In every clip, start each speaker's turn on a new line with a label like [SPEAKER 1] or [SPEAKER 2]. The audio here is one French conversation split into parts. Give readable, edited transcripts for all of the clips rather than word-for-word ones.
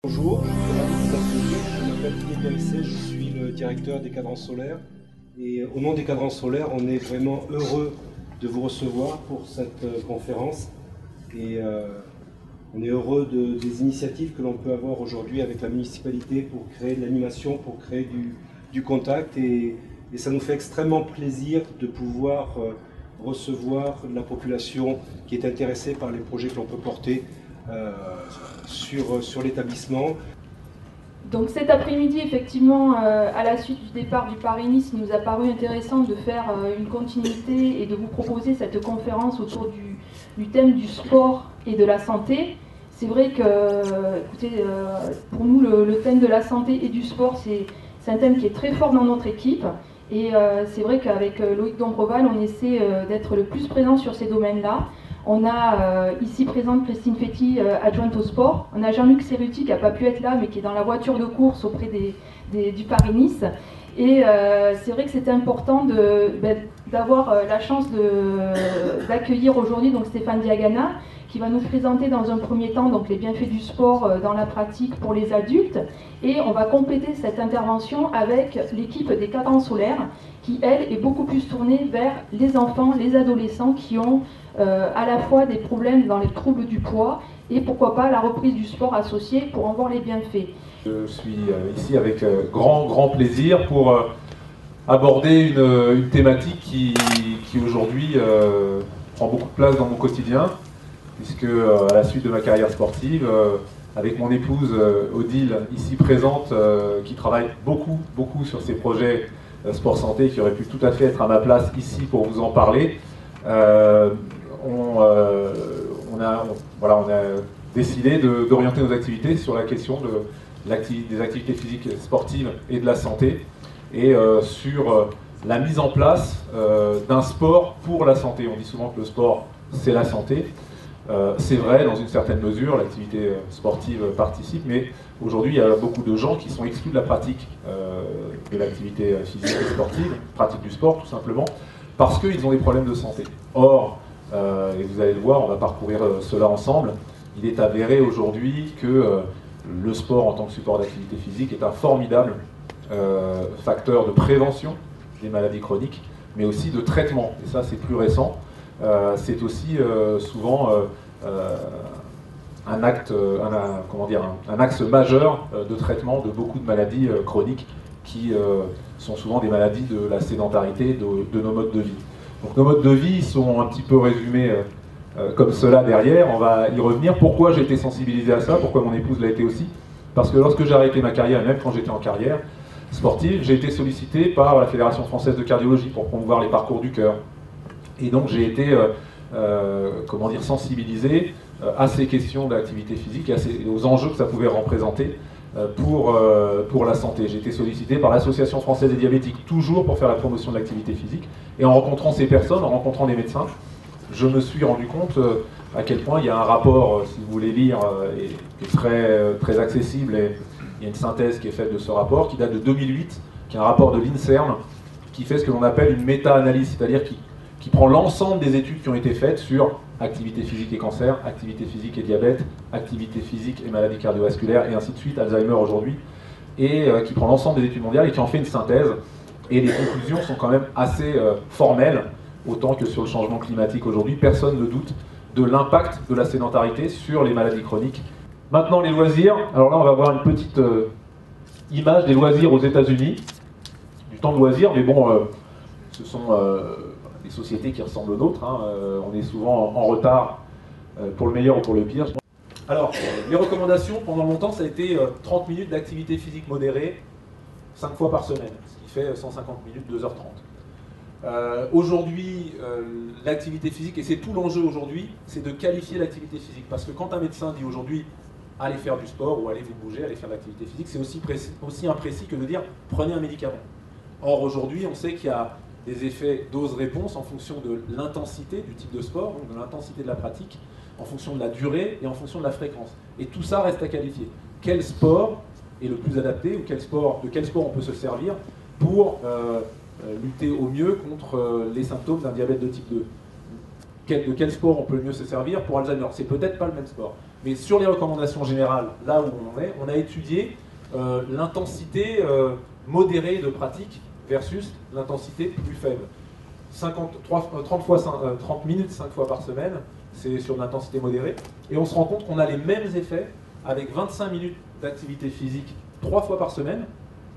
[SPEAKER 1] Bonjour, je m'appelle Didier Périssé, je suis le directeur des Cadrans Solaires. Et au nom des Cadrans Solaires, on est vraiment heureux de vous recevoir pour cette conférence. Et on est heureux des initiatives que l'on peut avoir aujourd'hui avec la municipalité pour créer de l'animation, pour créer du contact. Et ça nous fait extrêmement plaisir de pouvoir recevoir la population qui est intéressée par les projets que l'on peut porter sur l'établissement.
[SPEAKER 2] Donc cet après-midi, effectivement, à la suite du départ du Paris-Nice, il nous a paru intéressant de faire une continuité et de vous proposer cette conférence autour du thème du sport et de la santé. C'est vrai que, écoutez, pour nous, le thème de la santé et du sport, c'est un thème qui est très fort dans notre équipe. Et c'est vrai qu'avec Loïc Dombreval, on essaie d'être le plus présent sur ces domaines-là. On a ici présente Christine Fetti, adjointe au sport. On a Jean-Luc Cerruti qui n'a pas pu être là, mais qui est dans la voiture de course auprès du Paris-Nice. Et c'est vrai que c'était important d'avoir la chance d'accueillir aujourd'hui donc Stéphane Diagana, qui va nous présenter dans un premier temps donc, les bienfaits du sport dans la pratique pour les adultes. Et on va compléter cette intervention avec l'équipe des Cadrans Solaires, qui, elle, est beaucoup plus tournée vers les enfants, les adolescents qui ont à la fois des problèmes dans les troubles du poids et pourquoi pas la reprise du sport associé pour en voir les bienfaits.
[SPEAKER 3] Je suis ici avec grand plaisir pour aborder une thématique qui aujourd'hui prend beaucoup de place dans mon quotidien, puisque à la suite de ma carrière sportive, avec mon épouse Odile, ici présente, qui travaille beaucoup sur ces projets sport-santé, qui aurait pu tout à fait être à ma place ici pour vous en parler, on a décidé d'orienter nos activités sur la question des activités physiques sportives et de la santé, et sur la mise en place d'un sport pour la santé. On dit souvent que le sport, c'est la santé. C'est vrai, dans une certaine mesure, l'activité sportive participe, mais aujourd'hui, il y a beaucoup de gens qui sont exclus de la pratique de l'activité physique et sportive, pratique du sport tout simplement, parce qu'ils ont des problèmes de santé. Or, et vous allez le voir, on va parcourir cela ensemble, il est avéré aujourd'hui que le sport en tant que support d'activité physique est un formidable facteur de prévention des maladies chroniques, mais aussi de traitement, et ça c'est plus récent. C'est aussi souvent un axe majeur de traitement de beaucoup de maladies chroniques qui sont souvent des maladies de la sédentarité de nos modes de vie. Donc nos modes de vie sont un petit peu résumés comme cela derrière, on va y revenir. Pourquoi j'ai été sensibilisé à ça, pourquoi mon épouse l'a été aussi? Parce que lorsque j'ai arrêté ma carrière, et même quand j'étais en carrière sportive, j'ai été sollicité par la Fédération française de cardiologie pour promouvoir les parcours du cœur. Et donc j'ai été sensibilisé à ces questions d'activité physique et aux enjeux que ça pouvait représenter pour la santé. J'ai été sollicité par l'Association française des diabétiques, toujours pour faire la promotion de l'activité physique. Et en rencontrant ces personnes, en rencontrant les médecins, je me suis rendu compte à quel point il y a un rapport, si vous voulez lire, qui est très accessible, et il y a une synthèse qui est faite de ce rapport, qui date de 2008, qui est un rapport de l'INSERM, qui fait ce que l'on appelle une méta-analyse, c'est-à-dire qui prend l'ensemble des études qui ont été faites sur activité physique et cancer, activité physique et diabète, activité physique et maladies cardiovasculaires, et ainsi de suite, Alzheimer aujourd'hui, et qui prend l'ensemble des études mondiales et qui en fait une synthèse. Et les conclusions sont quand même assez formelles, autant que sur le changement climatique aujourd'hui. Personne ne doute de l'impact de la sédentarité sur les maladies chroniques. Maintenant, les loisirs. Alors là, on va voir une petite image des loisirs aux États-Unis, du temps de loisirs, mais bon, ce sont des sociétés qui ressemblent aux nôtres. On est souvent en retard pour le meilleur ou pour le pire. Alors, les recommandations, pendant longtemps, ça a été 30 minutes d'activité physique modérée, 5 fois par semaine, ce qui fait 150 minutes, 2h30. Aujourd'hui, l'activité physique, et c'est tout l'enjeu aujourd'hui, c'est de qualifier l'activité physique. Parce que quand un médecin dit aujourd'hui, allez faire du sport ou allez vous bouger, allez faire de l'activité physique, c'est aussi imprécis que de dire, prenez un médicament. Or, aujourd'hui, on sait qu'il y a des effets dose-réponse en fonction de l'intensité du type de sport, donc de l'intensité de la pratique, en fonction de la durée et en fonction de la fréquence. Et tout ça reste à qualifier. Quel sport est le plus adapté, ou de quel sport on peut se servir pour lutter au mieux contre les symptômes d'un diabète de type 2. De quel sport on peut le mieux se servir pour Alzheimer? C'est peut-être pas le même sport. Mais sur les recommandations générales, là où on a étudié l'intensité modérée de pratique versus l'intensité plus faible. 30 minutes 5 fois par semaine, c'est sur de l'intensité modérée. Et on se rend compte qu'on a les mêmes effets avec 25 minutes d'activité physique 3 fois par semaine.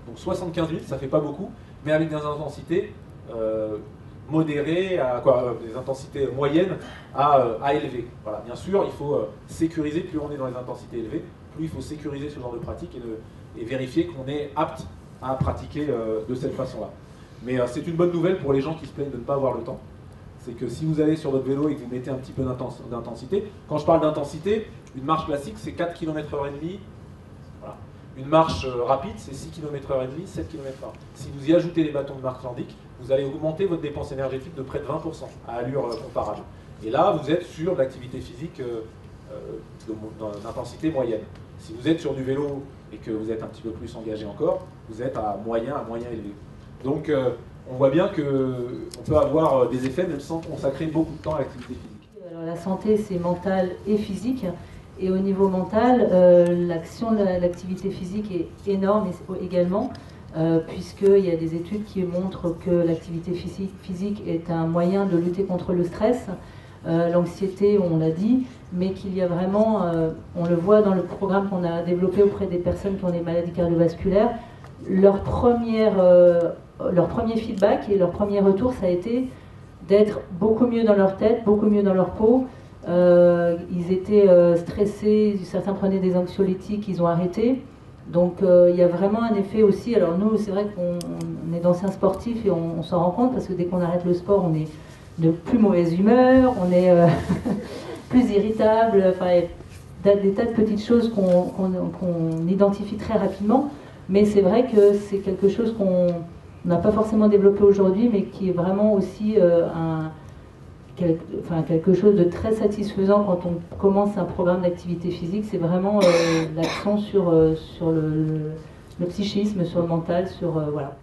[SPEAKER 3] Donc 75 minutes, ça fait pas beaucoup, mais avec des intensités modérées, des intensités moyennes à élevées. Voilà. Bien sûr, il faut sécuriser, plus on est dans les intensités élevées, plus il faut sécuriser ce genre de pratique et vérifier qu'on est apte à pratiquer de cette façon-là. Mais c'est une bonne nouvelle pour les gens qui se plaignent de ne pas avoir le temps. C'est que si vous allez sur votre vélo et que vous mettez un petit peu d'intensité, quand je parle d'intensité, une marche classique c'est 4 km/h. Voilà. Une marche rapide c'est 6 km/h, 7 km/h. Si vous y ajoutez les bâtons de marche nordique, vous allez augmenter votre dépense énergétique de près de 20% à allure comparable. Et là, vous êtes sur de l'activité physique d'intensité moyenne. Si vous êtes sur du vélo et que vous êtes un petit peu plus engagé encore, vous êtes à moyen élevé. Donc on voit bien qu'on peut avoir des effets même sans consacrer beaucoup de temps à l'activité physique.
[SPEAKER 4] Alors, la santé, c'est mental et physique. Et au niveau mental, l'action de l'activité physique est énorme également, puisqu'il y a des études qui montrent que l'activité physique est un moyen de lutter contre le stress, l'anxiété, on l'a dit, mais qu'il y a vraiment, on le voit dans le programme qu'on a développé auprès des personnes qui ont des maladies cardiovasculaires, leur premier feedback et leur premier retour, ça a été d'être beaucoup mieux dans leur tête, beaucoup mieux dans leur peau. Ils étaient stressés, certains prenaient des anxiolytiques, ils ont arrêté. Donc il y a vraiment un effet aussi. Alors nous, c'est vrai qu'on est d'anciens sportifs et on s'en rend compte parce que dès qu'on arrête le sport, on est de plus mauvaise humeur, on est plus irritable. Enfin, il y a des tas de petites choses qu'on identifie très rapidement. Mais c'est vrai que c'est quelque chose qu'on n'a pas forcément développé aujourd'hui, mais qui est vraiment aussi quelque chose de très satisfaisant quand on commence un programme d'activité physique. C'est vraiment l'accent sur le psychisme, sur le mental, voilà.